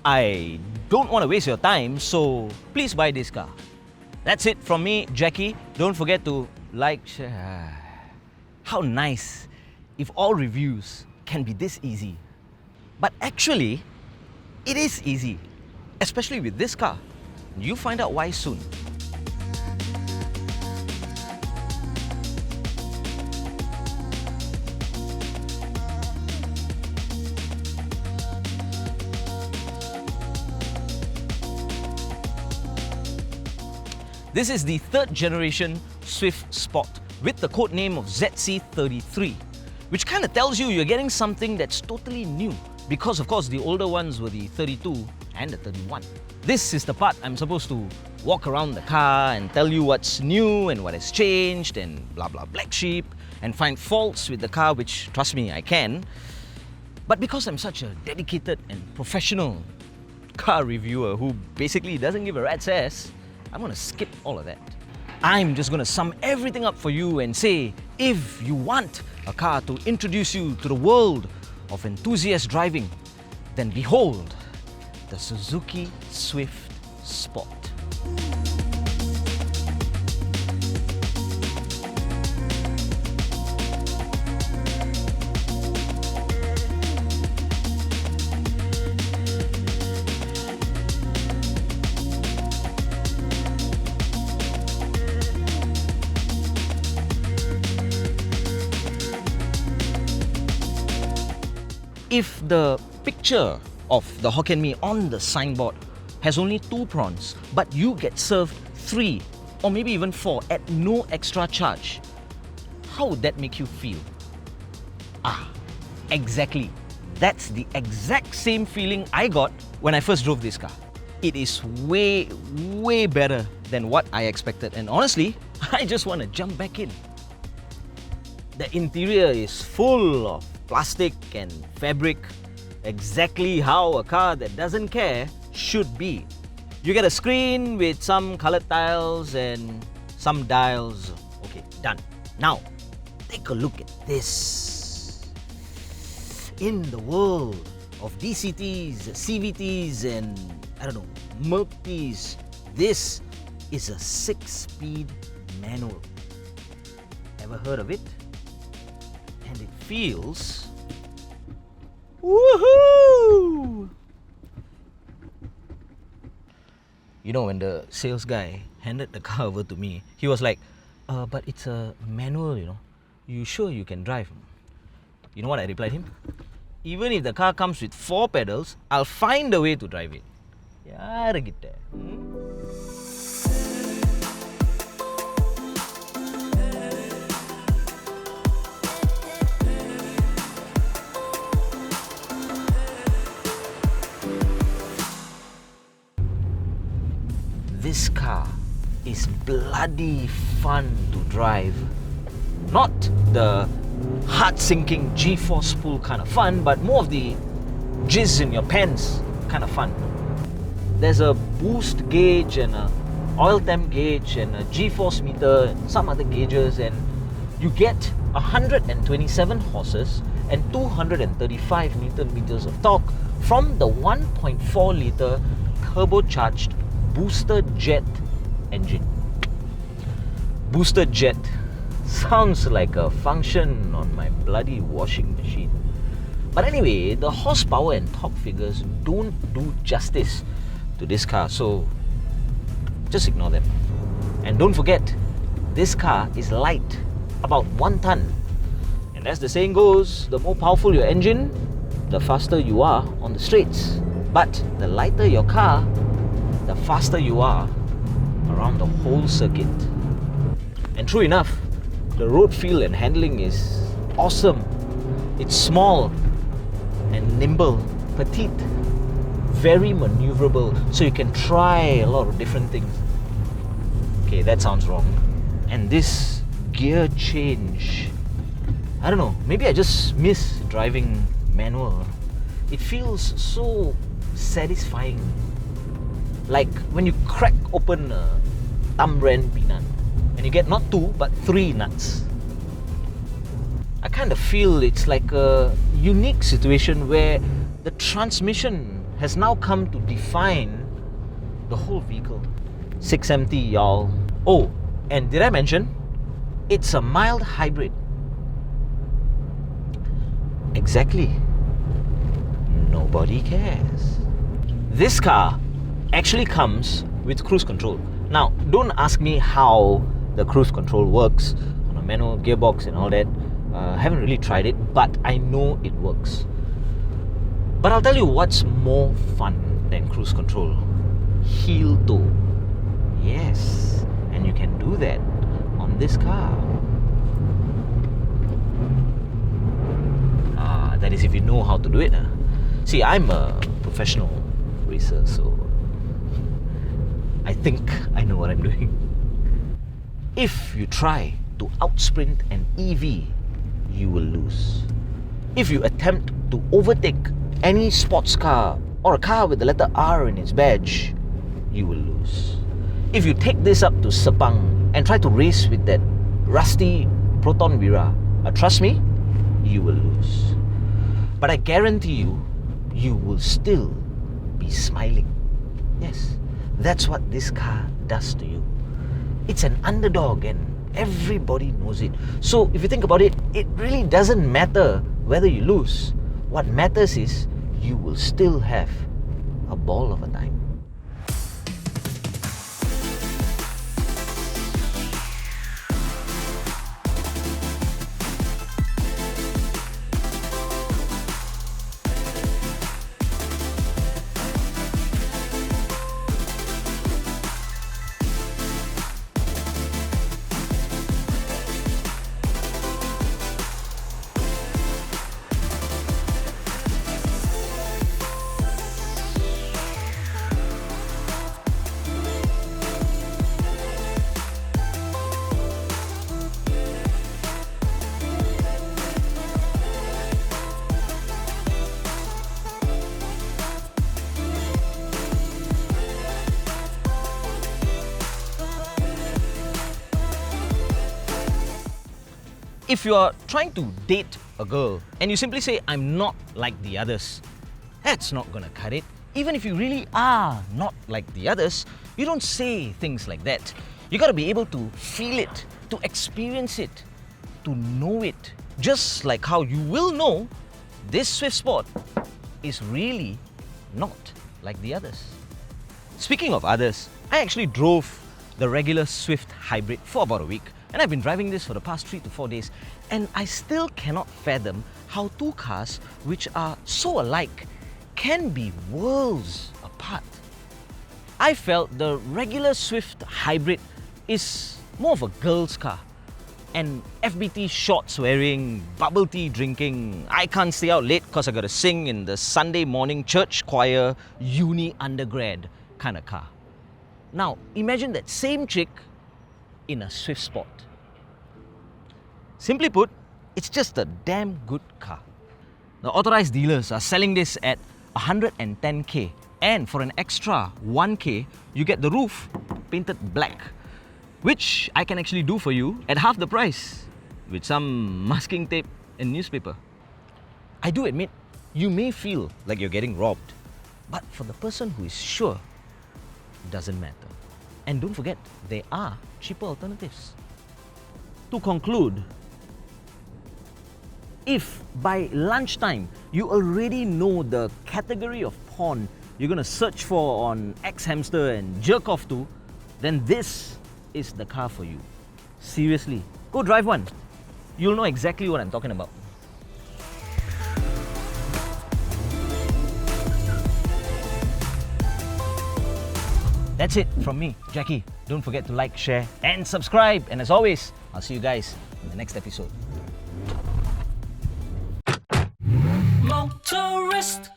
I don't want to waste your time, so please buy this car. That's it from me, Jackie. Don't forget to like, share. How nice if all reviews can be this easy. But actually, it is easy, especially with this car. You find out why soon. This is the third generation Swift Sport with the code name of ZC33, which kind of tells you you're getting something that's totally new, because of course the older ones were the 32 and the 31. This is the part I'm supposed to walk around the car and tell you what's new and what has changed and blah blah black sheep and find faults with the car, which trust me, I can. But because I'm such a dedicated and professional car reviewer who basically doesn't give a rat's ass, I'm gonna skip all of that. I'm just gonna sum everything up for you and say, if you want a car to introduce you to the world of enthusiast driving, then behold the Suzuki Swift Sport. If the picture of the Hokkien Mee on the signboard has only 2 prawns, but you get served 3 or maybe even 4 at no extra charge, how would that make you feel? Exactly. That's the exact same feeling I got when I first drove this car. It is way, way better than what I expected, and honestly, I just want to jump back in. The interior is full of plastic and fabric, exactly how a car that doesn't care should be. You get a screen with some colored tiles and some dials. Okay, done. Now, take a look at this. In the world of DCTs, CVTs and, I don't know, multis, this is a 6-speed manual. Ever heard of it? And it feels woohoo! You know, when the sales guy handed the car over to me, he was like, but it's a manual, you know. You sure you can drive? You know what I replied him? Even if the car comes with 4 pedals, I'll find a way to drive it. Yaargitta. This car is bloody fun to drive. Not the heart-sinking G-force pull kind of fun, but more of the jizz in your pants kind of fun. There's a boost gauge and a oil temp gauge and a G-force meter and some other gauges, and you get 127 horses and 235 Newton meters of torque from the 1.4 litre turbocharged booster jet engine. Booster jet sounds like a function on my bloody washing machine. But anyway, the horsepower and torque figures don't do justice to this car, so just ignore them. And don't forget, this car is light, about 1 ton. And as the saying goes, the more powerful your engine, the faster you are on the straights. But the lighter your car, the faster you are around the whole circuit. And true enough, the road feel and handling is awesome. It's small and nimble, petite, very maneuverable, so you can try a lot of different things. Okay, that sounds wrong. And this gear change, I don't know, maybe I just miss driving manual. It feels so satisfying. Like when you crack open a thumb brand peanut and you get not 2 but 3 nuts. I kind of feel it's like a unique situation where the transmission has now come to define the whole vehicle. 6MT, y'all. Oh, and did I mention? It's a mild hybrid. Exactly. Nobody cares. This car actually comes with cruise control. Now, don't ask me how the cruise control works on a manual gearbox and all that. I haven't really tried it, but I know it works. But I'll tell you what's more fun than cruise control. Heel toe. Yes, and you can do that on this car. That is if you know how to do it. See, I'm a professional racer, so I think I know what I'm doing. If you try to outsprint an EV, you will lose. If you attempt to overtake any sports car or a car with the letter R in its badge, you will lose. If you take this up to Sepang and try to race with that rusty Proton Wira, trust me, you will lose. But I guarantee you, you will still be smiling. Yes, that's what this car does to you. It's an underdog and everybody knows it. So if you think about it, it really doesn't matter whether you lose. What matters is you will still have a ball of a time. If you are trying to date a girl and you simply say, I'm not like the others, that's not gonna cut it. Even if you really are not like the others, you don't say things like that. You gotta be able to feel it, to experience it, to know it. Just like how you will know this Swift Sport is really not like the others. Speaking of others, I actually drove the regular Swift Hybrid for about a week. And I've been driving this for the past 3 to 4 days, and I still cannot fathom how two cars which are so alike can be worlds apart. I felt the regular Swift Hybrid is more of a girl's car. And FBT shorts wearing, bubble tea drinking, I can't stay out late because I gotta sing in the Sunday morning church choir, uni undergrad kind of car. Now, imagine that same chick in a Swift Sport. Simply put, it's just a damn good car. The authorized dealers are selling this at 110k, and for an extra 1k, you get the roof painted black, which I can actually do for you at half the price with some masking tape and newspaper. I do admit, you may feel like you're getting robbed, but for the person who is sure, it doesn't matter. And don't forget, there are cheaper alternatives. To conclude, if by lunchtime you already know the category of porn you're going to search for on X-Hamster and jerk off to, then this is the car for you. Seriously, go drive one. You'll know exactly what I'm talking about. That's it from me, Jackie. Don't forget to like, share, and subscribe. And as always, I'll see you guys in the next episode. Motorist